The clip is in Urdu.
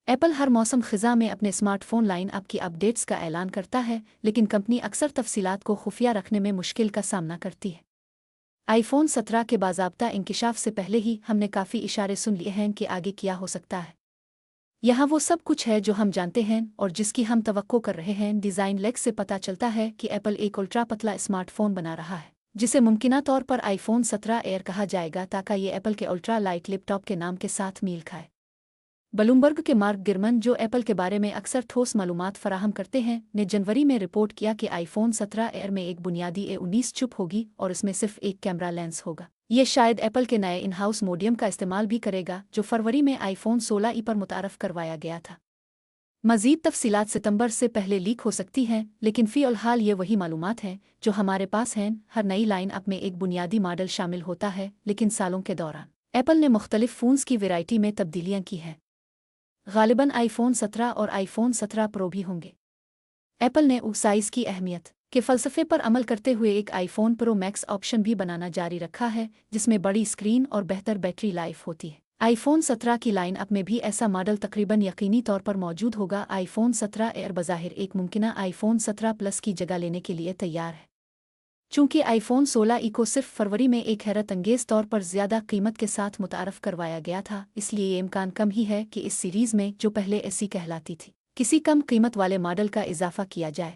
ایپل ہر موسم خزاں میں اپنے اسمارٹ فون لائن اپ کی اپڈیٹس کا اعلان کرتا ہے، لیکن کمپنی اکثر تفصیلات کو خفیہ رکھنے میں مشکل کا سامنا کرتی ہے۔ آئی فون 17 کے باضابطہ انکشاف سے پہلے ہی ہم نے کافی اشارے سن لیے ہیں کہ آگے کیا ہو سکتا ہے۔ یہاں وہ سب کچھ ہے جو ہم جانتے ہیں اور جس کی ہم توقع کر رہے ہیں۔ ڈیزائن لیک سے پتہ چلتا ہے کہ ایپل ایک الٹرا پتلا اسمارٹ فون بنا رہا ہے، جسے ممکنہ طور پر آئی فون 17 ایئر کہا جائے گا تاکہ یہ ایپل کے الٹرا لائٹ لیپ ٹاپ کے نام کے ساتھ میل کھائے۔ بلومبرگ کے مارک گرمن، جو ایپل کے بارے میں اکثر ٹھوس معلومات فراہم کرتے ہیں، نے جنوری میں رپورٹ کیا کہ آئی فون 17 ایئر میں ایک بنیادی A19 چپ ہوگی اور اس میں صرف ایک کیمرہ لینس ہوگا۔ یہ شاید ایپل کے نئے ان ہاؤس موڈیم کا استعمال بھی کرے گا جو فروری میں آئی فون 16 پر متعارف کروایا گیا تھا۔ مزید تفصیلات ستمبر سے پہلے لیک ہو سکتی ہیں، لیکن فی الحال یہ وہی معلومات ہیں جو ہمارے پاس ہیں۔ ہر نئی لائن اپ میں ایک بنیادی ماڈل شامل ہوتا ہے، لیکن سالوں کے دوران ایپل نے مختلف فونز کی ویرائٹی میں تبدیلیاں کی ہیں۔ غالباً آئی فون 17 اور آئی فون 17 پرو بھی ہوں گے۔ ایپل نے سائز کی اہمیت کے فلسفے پر عمل کرتے ہوئے ایک آئی فون پرو میکس آپشن بھی بنانا جاری رکھا ہے، جس میں بڑی اسکرین اور بہتر بیٹری لائف ہوتی ہے۔ آئی فون 17 کی لائن اپ میں بھی ایسا ماڈل تقریباً یقینی طور پر موجود ہوگا۔ آئی فون 17 ایئر بظاہر ایک ممکنہ آئی فون 17 پلس کی جگہ لینے کے لیے تیار ہے۔ چونکہ آئی فون 16 کو صرف فروری میں ایک حیرت انگیز طور پر زیادہ قیمت کے ساتھ متعارف کروایا گیا تھا، اس لیے یہ امکان کم ہی ہے کہ اس سیریز میں، جو پہلے ایسی کہلاتی تھی، کسی کم قیمت والے ماڈل کا اضافہ کیا جائے۔